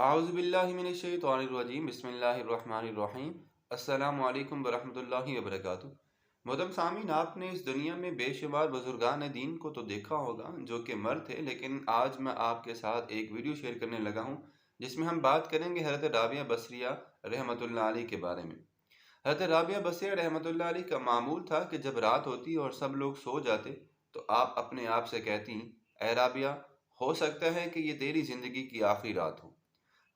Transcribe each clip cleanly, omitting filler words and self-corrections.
اعوذ باللہ من الشیطان الرجیم بسم اللہ الرحمن الرحیم السلام علیکم ورحمۃ اللہ وبرکاتہ۔ محترم سامعین، آپ نے اس دنیا میں بے شمار بزرگان دین کو تو دیکھا ہوگا جو کہ مرد تھے، لیکن آج میں آپ کے ساتھ ایک ویڈیو شیئر کرنے لگا ہوں جس میں ہم بات کریں گے حضرت رابعہ بصریہ رحمۃ اللہ علیہ کے بارے میں۔ حضرت رابعہ بصریہ رحمۃ اللہ علیہ کا معمول تھا کہ جب رات ہوتی اور سب لوگ سو جاتے تو آپ اپنے آپ سے کہتی، اے رابعہ، ہو سکتا ہے کہ یہ تیری زندگی کی آخری رات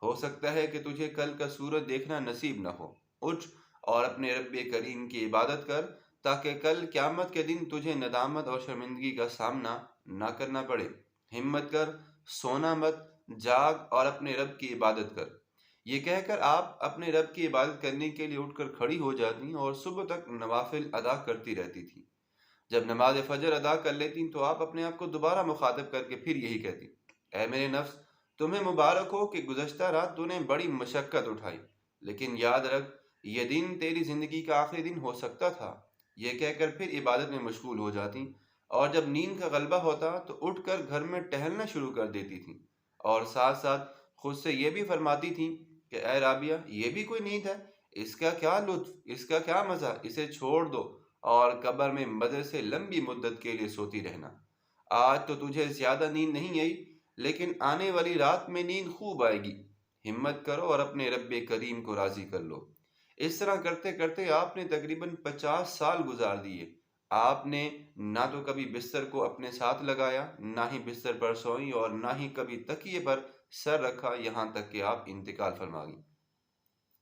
ہو سکتا ہے کہ تجھے کل کا سورج دیکھنا نصیب نہ ہو۔ اٹھ اور اپنے رب کریم کی عبادت کر تاکہ کل قیامت کے دن تجھے ندامت اور شرمندگی کا سامنا نہ کرنا پڑے۔ ہمت کر، سونا مت، جاگ اور اپنے رب کی عبادت کر۔ یہ کہہ کر آپ اپنے رب کی عبادت کرنے کے لیے اٹھ کر کھڑی ہو جاتی اور صبح تک نوافل ادا کرتی رہتی تھی۔ جب نماز فجر ادا کر لیتی تو آپ اپنے آپ کو دوبارہ مخاطب کر کے پھر یہی کہتی، اے میرے نفس، تمہیں مبارک ہو کہ گزشتہ رات تو نے بڑی مشقت اٹھائی، لیکن یاد رکھ یہ دن تیری زندگی کا آخری دن ہو سکتا تھا۔ یہ کہہ کر پھر عبادت میں مشغول ہو جاتی اور جب نیند کا غلبہ ہوتا تو اٹھ کر گھر میں ٹہلنا شروع کر دیتی تھی، اور ساتھ ساتھ خود سے یہ بھی فرماتی تھی کہ اے رابعہ، یہ بھی کوئی نیند ہے؟ اس کا کیا لطف، اس کا کیا مزہ، اسے چھوڑ دو اور قبر میں مزے سے لمبی مدت کے لیے سوتی رہنا۔ آج تو تجھے زیادہ نیند نہیں آئی، لیکن آنے والی رات میں نیند خوب آئے گی۔ ہمت کرو اور اپنے رب کریم کو راضی کر لو۔ اس طرح کرتے کرتے آپ نے تقریباً 50 سال گزار دیے۔ آپ نے نہ تو کبھی بستر کو اپنے ساتھ لگایا، نہ ہی بستر پر سوئی، اور نہ ہی کبھی تکیے پر سر رکھا، یہاں تک کہ آپ انتقال فرما گئی۔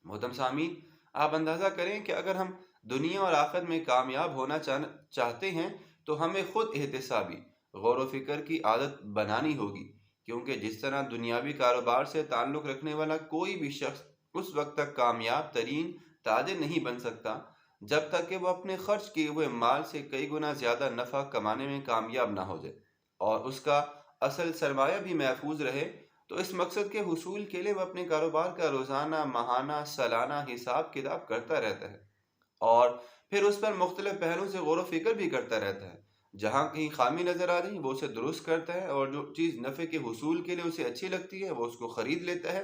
محترم سامعین، آپ اندازہ کریں کہ اگر ہم دنیا اور آخرت میں کامیاب ہونا چاہتے ہیں تو ہمیں خود احتسابی غور و فکر کی عادت بنانی ہوگی، کیونکہ جس طرح دنیاوی کاروبار سے تعلق رکھنے والا کوئی بھی شخص اس وقت تک کامیاب ترین تاجر نہیں بن سکتا جب تک کہ وہ اپنے خرچ کیے ہوئے مال سے کئی گنا زیادہ نفع کمانے میں کامیاب نہ ہو جائے اور اس کا اصل سرمایہ بھی محفوظ رہے، تو اس مقصد کے حصول کے لیے وہ اپنے کاروبار کا روزانہ، ماہانہ، سالانہ حساب کتاب کرتا رہتا ہے اور پھر اس پر مختلف پہلوؤں سے غور و فکر بھی کرتا رہتا ہے۔ جہاں کہیں خامی نظر آ رہی وہ اسے درست کرتا ہے، اور جو چیز نفع کے حصول کے لیے اسے اچھی لگتی ہے وہ اس کو خرید لیتا ہے۔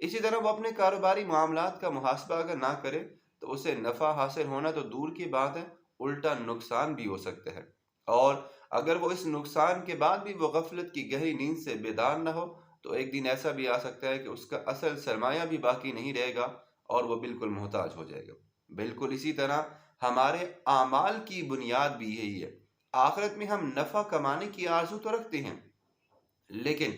اسی طرح وہ اپنے کاروباری معاملات کا محاسبہ اگر نہ کرے تو اسے نفع حاصل ہونا تو دور کی بات ہے، الٹا نقصان بھی ہو سکتا ہے، اور اگر وہ اس نقصان کے بعد بھی وہ غفلت کی گہری نیند سے بیدار نہ ہو تو ایک دن ایسا بھی آ سکتا ہے کہ اس کا اصل سرمایہ بھی باقی نہیں رہے گا اور وہ بالکل محتاج ہو جائے گا۔ بالکل اسی طرح ہمارے اعمال کی بنیاد بھی یہی ہے۔ آخرت میں ہم نفع کمانے کی آرزو تو رکھتے ہیں، لیکن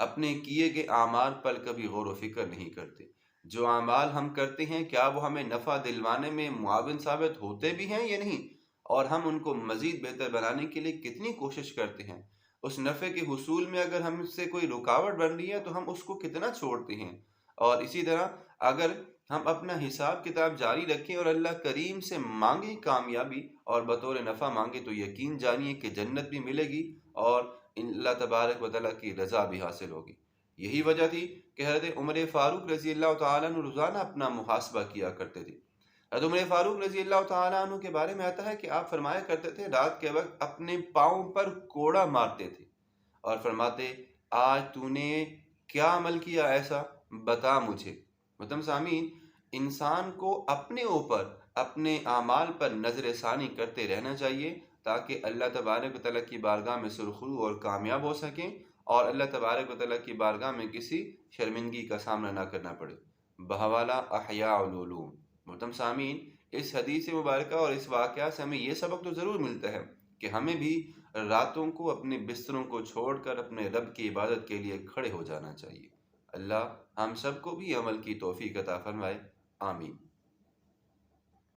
اپنے کیے گئے اعمال پر کبھی غور و فکر نہیں کرتے۔ جو اعمال ہم کرتے ہیں کیا وہ ہمیں نفع دلوانے میں معاون ثابت ہوتے بھی ہیں یا نہیں، اور ہم ان کو مزید بہتر بنانے کے لیے کتنی کوشش کرتے ہیں۔ اس نفع کے حصول میں اگر ہم سے کوئی رکاوٹ بن رہی ہے تو ہم اس کو کتنا چھوڑتے ہیں۔ اور اسی طرح اگر ہم اپنا حساب کتاب جاری رکھیں اور اللہ کریم سے مانگیں کامیابی اور بطور نفع مانگے تو یقین جانیے کہ جنت بھی ملے گی اور اللہ تبارک و تعالیٰ کی رضا بھی حاصل ہوگی۔ یہی وجہ تھی کہ حضرت عمر فاروق رضی اللہ تعالیٰ عنہ روزانہ اپنا محاسبہ کیا کرتے تھے۔ حضرت عمر فاروق رضی اللہ تعالیٰ عنہ کے بارے میں آتا ہے کہ آپ فرمایا کرتے تھے رات کے وقت اپنے پاؤں پر کوڑا مارتے تھے اور فرماتے، آج تو نے کیا عمل کیا ایسا، بتا مجھے۔ محترم سامعین، انسان کو اپنے اوپر، اپنے اعمال پر نظر ثانی کرتے رہنا چاہیے تاکہ اللہ تبارک و تعالیٰ کی بارگاہ میں سرخرو اور کامیاب ہو سکیں اور اللہ تبارک و تعالیٰ کی بارگاہ میں کسی شرمندگی کا سامنا نہ کرنا پڑے۔ بحوالہ احیاء العلوم۔ محترم سامعین، اس حدیث مبارکہ اور اس واقعہ سے ہمیں یہ سبق تو ضرور ملتا ہے کہ ہمیں بھی راتوں کو اپنے بستروں کو چھوڑ کر اپنے رب کی عبادت کے لیے کھڑے ہو جانا چاہیے۔ اللہ ہم سب کو بھی عمل کی توفیق عطا فرمائے، آمین۔